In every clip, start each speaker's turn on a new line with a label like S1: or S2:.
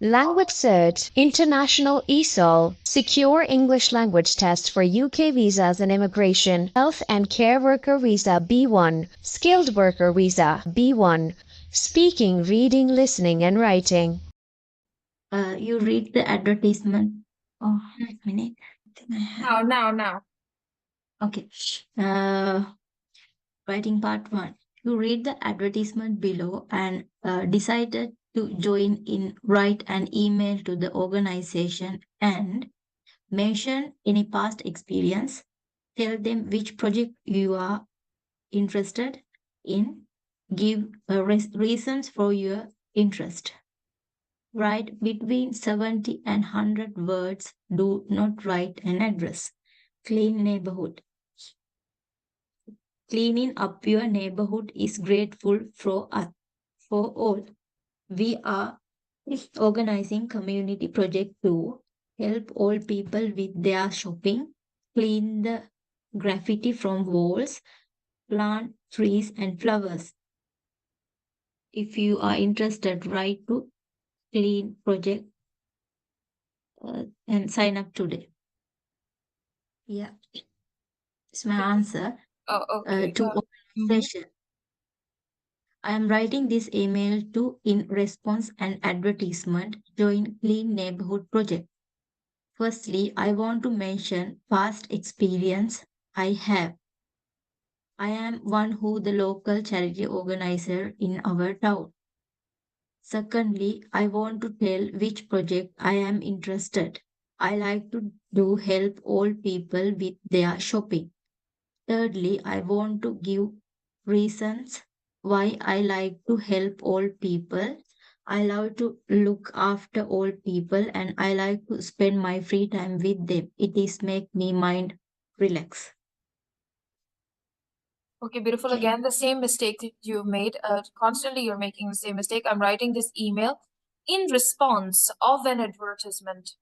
S1: LanguageCert, International ESOL, Secure English Language Test for UK Visas and Immigration, Health and Care Worker Visa B1, Skilled Worker Visa B1, Speaking, Reading, Listening and Writing.
S2: You read the advertisement. Oh, wait a minute.
S3: Now.
S2: Okay. Writing part 1. You read the advertisement below and decided to join in, write an email to the organization and mention any past experience. Tell them which project you are interested in. Give reasons for your interest. Write between 70 and 100 words. Do not write an address. Clean neighborhood. Cleaning up your neighborhood is grateful for us, for all. We are organizing community project to help all people with their shopping, clean the graffiti from walls, plant trees and flowers. If you are interested, write to clean project and sign up today. Yeah, it's my answer
S3: Okay.
S2: to organization. I am writing this email to in response an advertisement join Clean Neighborhood Project. Firstly, I want to mention past experience I have. I am one who the local charity organizer in our town. Secondly, I want to tell which project I am interested. I like to do help all people with their shopping. Thirdly, I want to give reasons why I like to help all people. I love to look after all people and I like to spend my free time with them. It is make me mind relax.
S3: Okay, beautiful.
S2: Okay.
S3: Again, the same mistake that you've made. Constantly you're making the same mistake. I'm writing this email in response of an advertisement.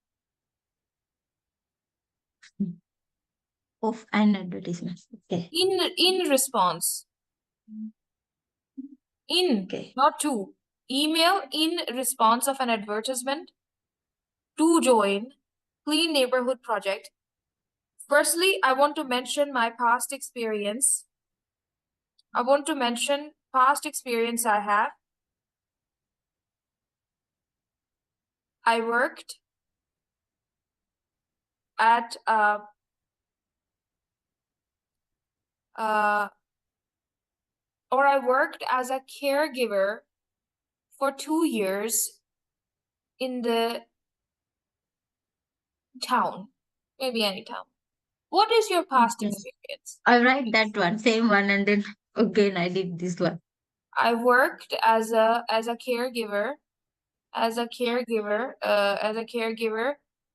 S2: Of an advertisement. Okay.
S3: In response. In,
S2: Okay.
S3: not to. Email in response of an advertisement to join Clean Neighborhood Project. Firstly, I want to mention my past experience. I want to mention past experience I have. I worked at I worked as a caregiver for 2 years in the town, maybe any town. What is your past experience?
S2: I write that one, same one, and then again I did this one.
S3: I worked as a caregiver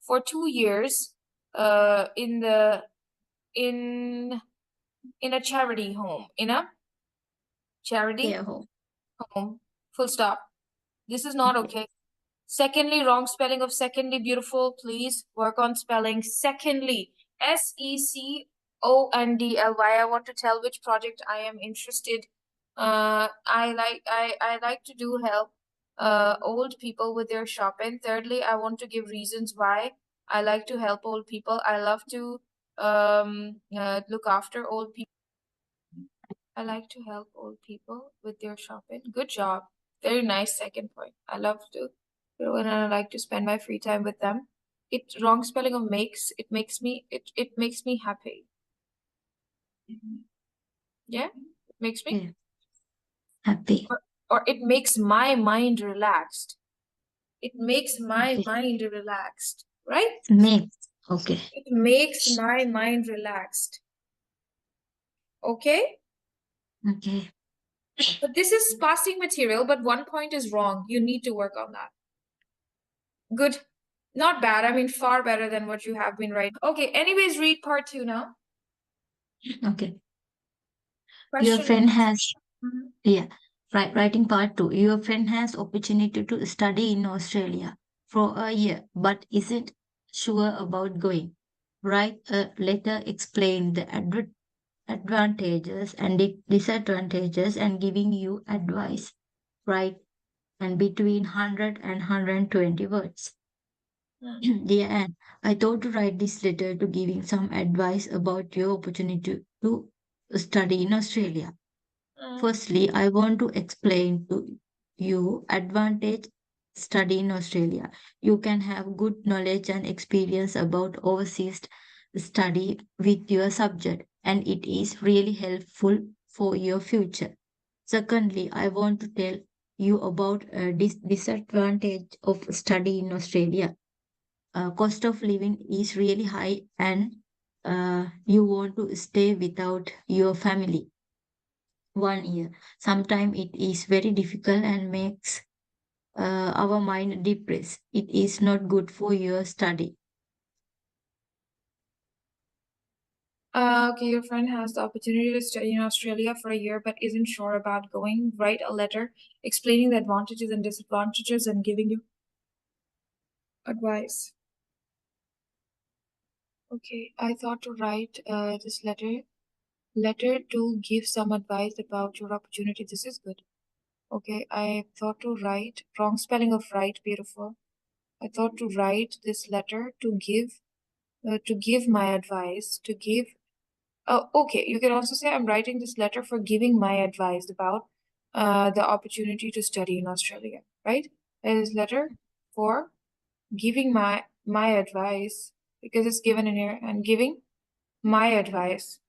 S3: for 2 years in a charity home, in a charity home. Full stop. This is not okay. Secondly, wrong spelling of secondly, beautiful. Please work on spelling. Secondly, SECONDLY. I want to tell which project I am interested. I like to do help old people with their shopping. Thirdly, I want to give reasons why I like to help old people. I love to look after old people. I like to help old people with their shopping. Good job. Very nice second point. I love to, and I like to spend my free time with them. Wrong spelling of makes. It makes me happy. Yeah, it makes me
S2: happy.
S3: Or it makes my mind relaxed. It makes my mind relaxed, right?
S2: Makes. Okay.
S3: It makes my mind relaxed. Okay?
S2: Okay.
S3: But this is passing material, but one point is wrong. You need to work on that. Good. Not bad. I mean, far better than what you have been writing. Okay, anyways, read part 2 now.
S2: Okay.
S3: Question
S2: Your friend has, writing part 2. Your friend has opportunity to study in Australia for a year, but isn't sure about going. Write a letter explain the advantages and disadvantages and giving you advice. Write and between 100 and 120 words. Dear Anne, I thought to write this letter to giving some advice about your opportunity to study in Australia. Firstly, I want to explain to you advantage study in Australia. You can have good knowledge and experience about overseas study with your subject, and it is really helpful for your future. Secondly, I want to tell you about this disadvantage of study in Australia. Cost of living is really high, and you want to stay without your family 1 year. Sometimes it is very difficult and makes our mind depressed. It is not good for your study.
S3: Okay, your friend has the opportunity to study in Australia for a year but isn't sure about going. Write a letter explaining the advantages and disadvantages and giving you advice. Okay, I thought to write this letter to give some advice about your opportunity. This is good. Okay, I thought to write, wrong spelling of right, beautiful. I thought to write this letter to give my advice, to give. Okay, you can also say I'm writing this letter for giving my advice about the opportunity to study in Australia, right? This letter for giving my advice, because it's given in here, and giving my advice.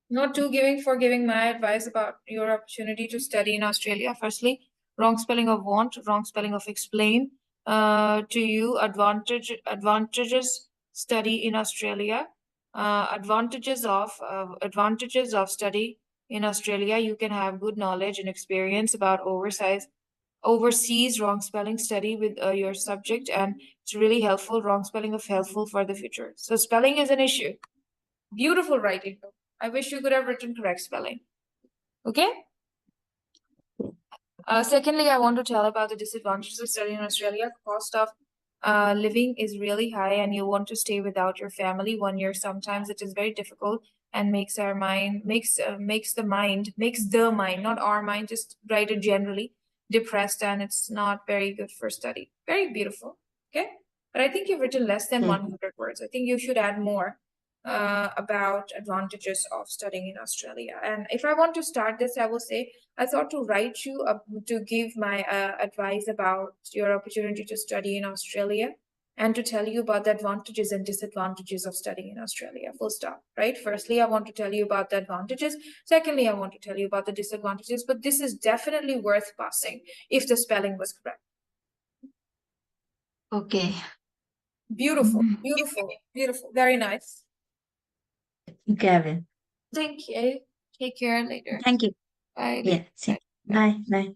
S3: Not to giving, for giving my advice about your opportunity to study in Australia. Firstly, wrong spelling of want, wrong spelling of explain. To you, advantages study in Australia. Advantages of study in Australia. You can have good knowledge and experience about overseas wrong spelling study with your subject, and it's really helpful. Wrong spelling of helpful for the future. So spelling is an issue. Beautiful writing. I wish you could have written correct spelling. Okay? Secondly, I want to tell about the disadvantages of studying in Australia. Cost of living is really high, and you want to stay without your family 1 year. Sometimes it is very difficult and makes our mind makes the mind, not our mind, just write it generally, depressed, and it's not very good for study. Very beautiful. Okay, but I think you've written less than 100 words. I think you should add more about advantages of studying in Australia. And if I want to start this, I will say I thought to write you to give my advice about your opportunity to study in Australia, and to tell you about the advantages and disadvantages of studying in Australia. Full stop. Right? Firstly, I want to tell you about the advantages. Secondly, I want to tell you about the disadvantages. But this is definitely worth passing if the spelling was correct.
S2: Okay.
S3: Beautiful, beautiful, beautiful. Very nice.
S2: Gavin.
S3: Thank you. Take care later.
S2: Thank you.
S3: Bye.
S2: Yeah.
S3: Bye.
S2: Bye. Bye.